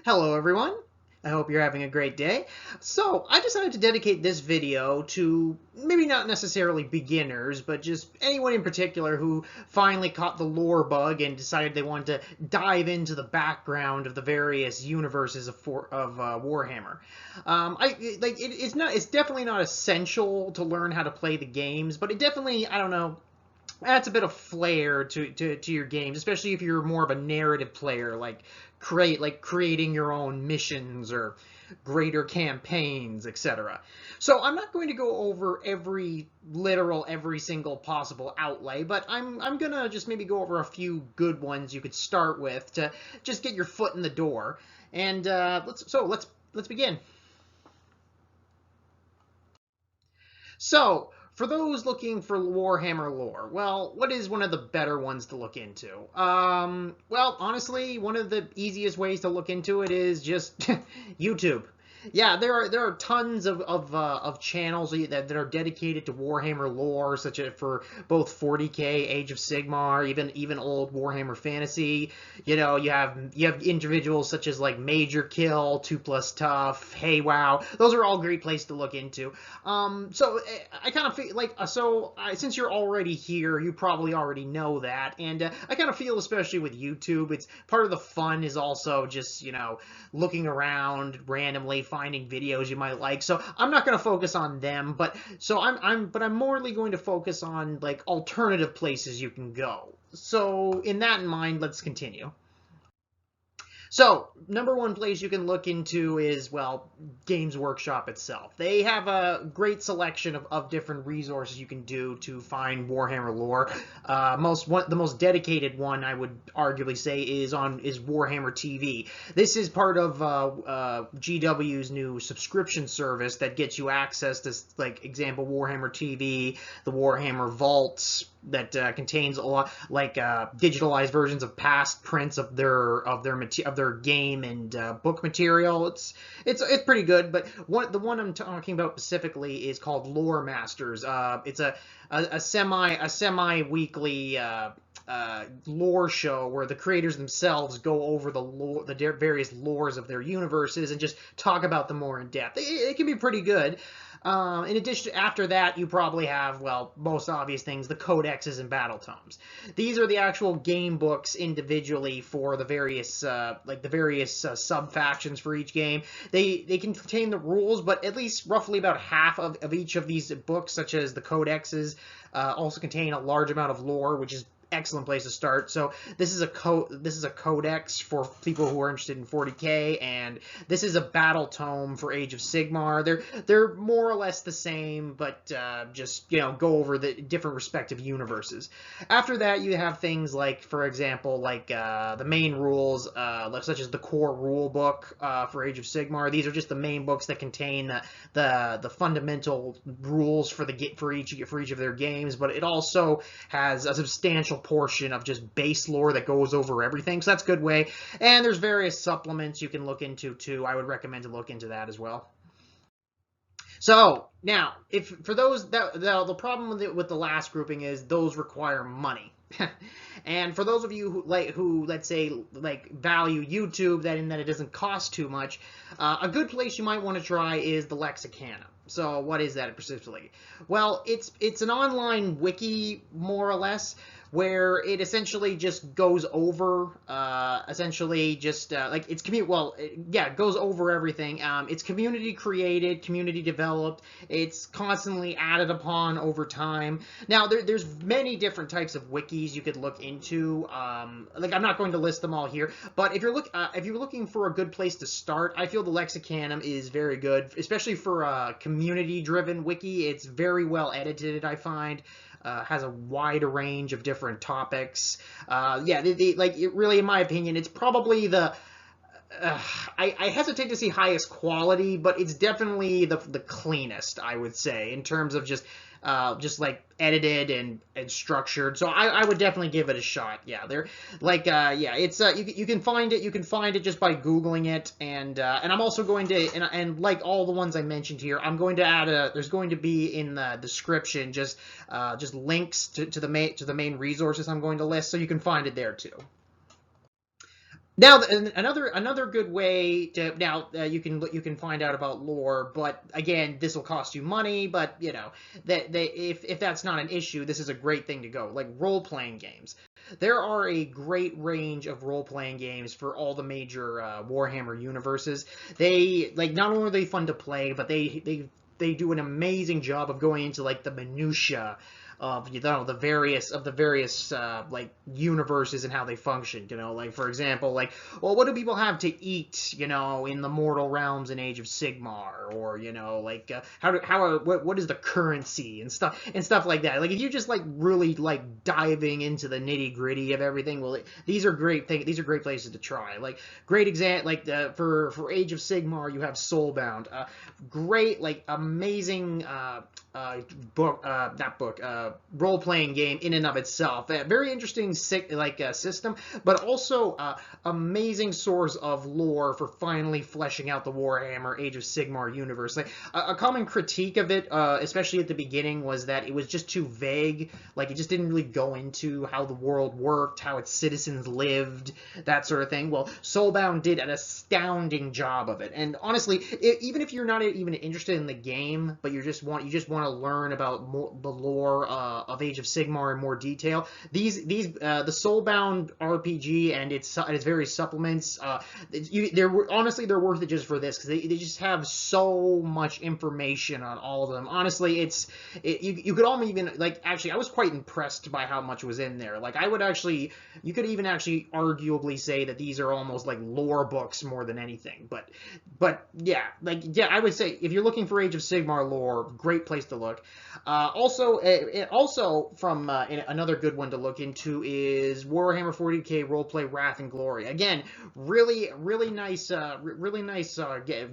Hello everyone, I hope you're having a great day. So I decided to dedicate this video to maybe not necessarily beginners, but just anyone in particular who finally caught the lore bug and decided they wanted to dive into the background of the various universes of Warhammer. It's definitely not essential to learn how to play the games, but it definitely, I don't know, adds a bit of flair to your games, especially if you're more of a narrative player, like creating your own missions or greater campaigns, etc. So I'm not going to go over every single possible outlay, but I'm gonna just maybe go over a few good ones you could start with to just get your foot in the door. And let's begin. So, for those looking for Warhammer lore, well, what is one of the better ones to look into? Well, honestly, one of the easiest ways to look into it is just YouTube. Yeah, there are tons of channels that are dedicated to Warhammer lore, such as for both 40K, Age of Sigmar, even old Warhammer Fantasy. You know, you have individuals such as like Major Kill, 2 Plus Tough, Hey Wow. Those are all great places to look into. So I kind of feel like since you're already here, you probably already know that, and I kind of feel, especially with YouTube, it's part of the fun is also just looking around randomly, finding videos you might like. So I'm not going to focus on them, but I'm morely going to focus on like alternative places you can go. So in that in mind, let's continue. So, number one place you can look into is, well, Games Workshop itself. They have a great selection of different resources you can do to find Warhammer lore. The most dedicated one, I would arguably say, is Warhammer TV. This is part of GW's new subscription service that gets you access to, like, example, Warhammer TV, the Warhammer Vaults, that contains a lot like digitalized versions of past prints of their game and book material. It's pretty good, but the one I'm talking about specifically is called Lore Masters. It's a semi weekly lore show where the creators themselves go over the various lores of their universes and just talk about them more in depth. It can be pretty good. In addition, after that, you probably have, well, most obvious things, the codexes and battle tomes. These are the actual game books individually for the various sub factions for each game. They can contain the rules, but at least roughly about half of each of these books, such as the codexes, also contain a large amount of lore, which is excellent place to start. So this is a codex for people who are interested in 40K, and this is a battle tome for Age of Sigmar. They're more or less the same, but just go over the different respective universes. After that, you have things like, for example, like the main rules, such as the core rule book for Age of Sigmar. These are just the main books that contain the fundamental rules for each of their games, but it also has a substantial portion of just base lore that goes over everything, so that's a good way. And there's various supplements you can look into too. I would recommend to look into that as well. So now, for those the problem with the last grouping is those require money. And for those of you who let's say value YouTube, that it doesn't cost too much, a good place you might want to try is the Lexicanum. So what is that specifically? Well, it's an online wiki, more or less, where it essentially just goes over, it goes over everything. It's community created, community developed. It's constantly added upon over time. Now, there's many different types of wikis you could look into. I'm not going to list them all here, but if you're looking for a good place to start, I feel the Lexicanum is very good, especially for a community-driven wiki. It's very well edited, I find. Has a wide range of different topics. It really, in my opinion, it's probably the I hesitate to say highest quality, but it's definitely the cleanest, I would say, in terms of just like edited and structured. So I would definitely give it a shot. Yeah, it's you can find it just by Googling it, and I'm also going to and like all the ones I mentioned here, I'm going to add there's going to be in the description just links to the main resources I'm going to list, so you can find it there too. Now, another good way to you can find out about lore, but again, this will cost you money. But you know that if that's not an issue, this is a great thing to go. Like role playing games, there are a great range of role playing games for all the major Warhammer universes. They like not only are they fun to play, but they do an amazing job of going into like the minutia of the various like universes and how they function. You know, like for example, like well, what do people have to eat? You know, in the mortal realms in Age of Sigmar, or you know, like what is the currency and stuff like that. Like if you just like really like diving into the nitty gritty of everything, well, these are great things. These are great places to try. Like great example, like for Age of Sigmar, you have Soulbound, great like amazing. Role-playing game in and of itself. A very interesting system, but also amazing source of lore for finally fleshing out the Warhammer Age of Sigmar universe. Like a common critique of it, especially at the beginning, was that it was just too vague. Like it just didn't really go into how the world worked, how its citizens lived, that sort of thing. Well, Soulbound did an astounding job of it, and honestly, even if you're not even interested in the game, but you just want to learn about the lore of Age of Sigmar in more detail, the Soulbound RPG and its various supplements, they're worth it just for this, because they just have so much information on all of them. Honestly, you could almost even like actually I was quite impressed by how much was in there. Like you could even actually arguably say that these are almost like lore books more than anything. But yeah, I would say if you're looking for Age of Sigmar lore, great place to look. Also from another good one to look into is Warhammer 40k Roleplay Wrath and Glory. Again, really nice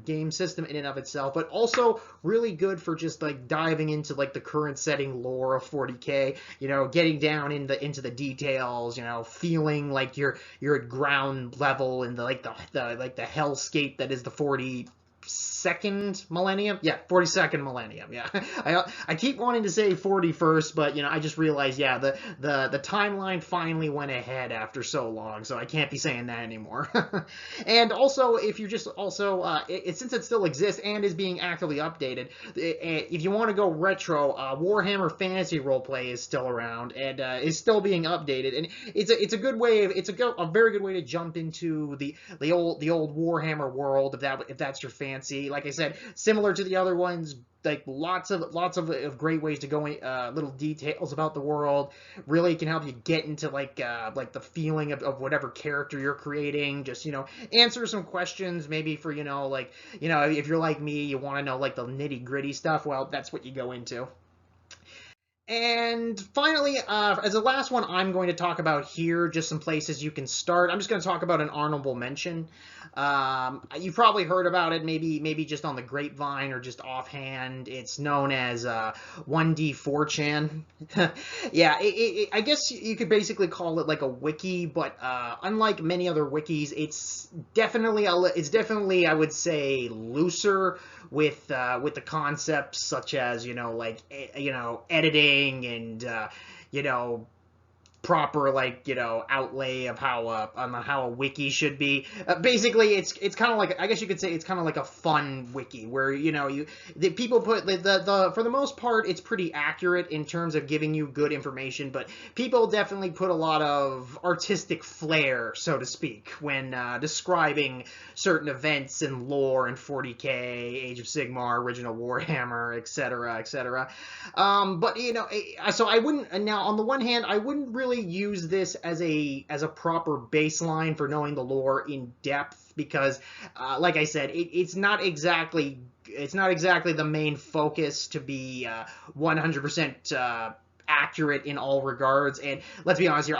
game system in and of itself, but also really good for just like diving into like the current setting lore of 40k. You know, getting down into the details. You know, feeling like you're at ground level in the hellscape that is the 42nd millennium. Yeah, 42nd millennium. Yeah, I keep wanting to say 41st, but you know I just realized the timeline finally went ahead after so long, so I can't be saying that anymore. And also, if you just also since it still exists and is being actively updated, if you want to go retro, Warhammer Fantasy Roleplay is still around and is still being updated, and it's a good way. A very good way to jump into the old Warhammer world if that's your fancy. Like I said, similar to the other ones, like lots of great ways to go in, little details about the world. Really can help you get into like the feeling of whatever character you're creating. Just answer some questions maybe for if you're like me, you want to know like the nitty gritty stuff. Well, that's what you go into. And finally, as the last one I'm going to talk about here, just some places you can start. I'm just going to talk about an honorable mention. You've probably heard about it, maybe just on the grapevine or just offhand. It's known as 1D4chan. Yeah, I guess you could basically call it like a wiki, but unlike many other wikis, it's definitely I would say looser with the concepts such as editing and proper outlay of how a wiki should be. Basically, it's kind of like, I guess you could say it's kind of like a fun wiki where people put the for the most part it's pretty accurate in terms of giving you good information, but people definitely put a lot of artistic flair, so to speak, when describing certain events and lore in 40k, Age of Sigmar, original Warhammer, etc., etc. But so I wouldn't, now on the one hand, I wouldn't really use this as a proper baseline for knowing the lore in depth, because like I said, it's not exactly the main focus to be 100% accurate in all regards. And let's be honest here,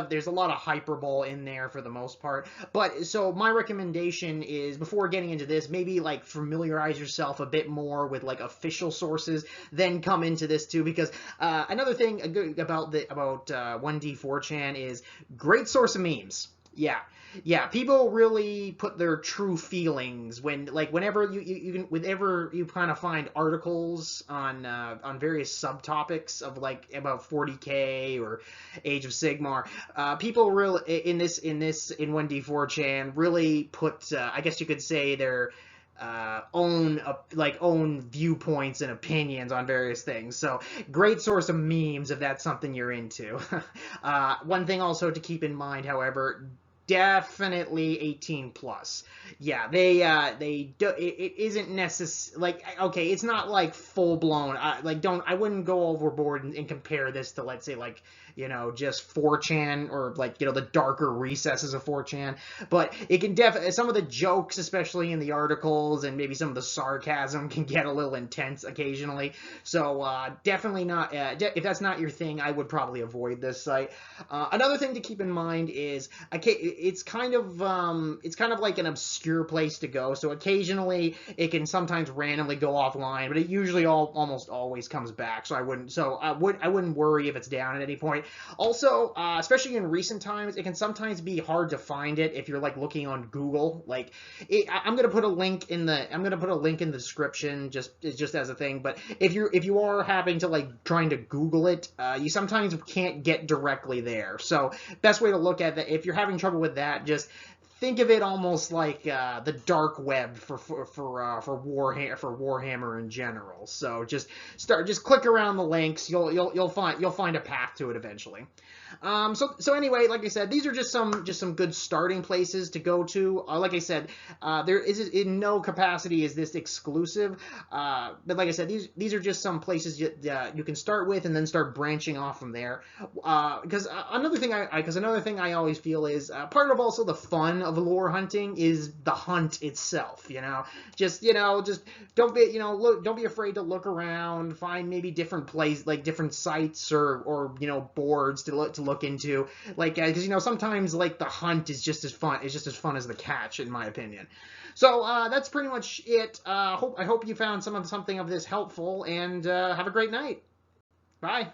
there's a lot of hyperbole in there for the most part. But so my recommendation is, before getting into this, maybe like familiarize yourself a bit more with like official sources, then come into this too, because another thing about 1D4chan is great source of memes. Yeah, yeah. People really put their true feelings when, like, whenever you can, whenever you kind of find articles on various subtopics of like about 40K or Age of Sigmar. People really in 1D4 Chan really put, I guess you could say, their own viewpoints and opinions on various things. So great source of memes if that's something you're into. One thing also to keep in mind, however, definitely 18 plus. Yeah, they do, it isn't necessary, like, okay, it's not like full blown, like, don't, I wouldn't go overboard and compare this to, let's say, like, just 4chan, or like, the darker recesses of 4chan. But it can definitely, some of the jokes, especially in the articles, and maybe some of the sarcasm can get a little intense occasionally. So definitely not, if that's not your thing, I would probably avoid this site. Another thing to keep in mind is, it's kind of like an obscure place to go. So occasionally it can sometimes randomly go offline, but it usually almost always comes back. So I wouldn't worry if it's down at any point. Also, especially in recent times, it can sometimes be hard to find it if you're like looking on Google. Like, I'm gonna put a link in the description, just as a thing. But if you are having to, like, trying to Google it, you sometimes can't get directly there. So best way to look at that, if you're having trouble with that, just think of it almost like the dark web for Warhammer in general. So just click around the links. You'll find a path to it eventually. So anyway, like I said, these are just some good starting places to go to. Like I said, there is, in no capacity is this exclusive. But like I said, these are just some places you can start with and then start branching off from there. Because another thing I always feel is part of also the fun of lore hunting is the hunt itself. Just don't be afraid to look around, find maybe different places, like different sites or boards to look into, like, because sometimes, like, the hunt is just as fun as the catch, in my opinion. So that's pretty much it. I hope you found something of this helpful, and have a great night. Bye.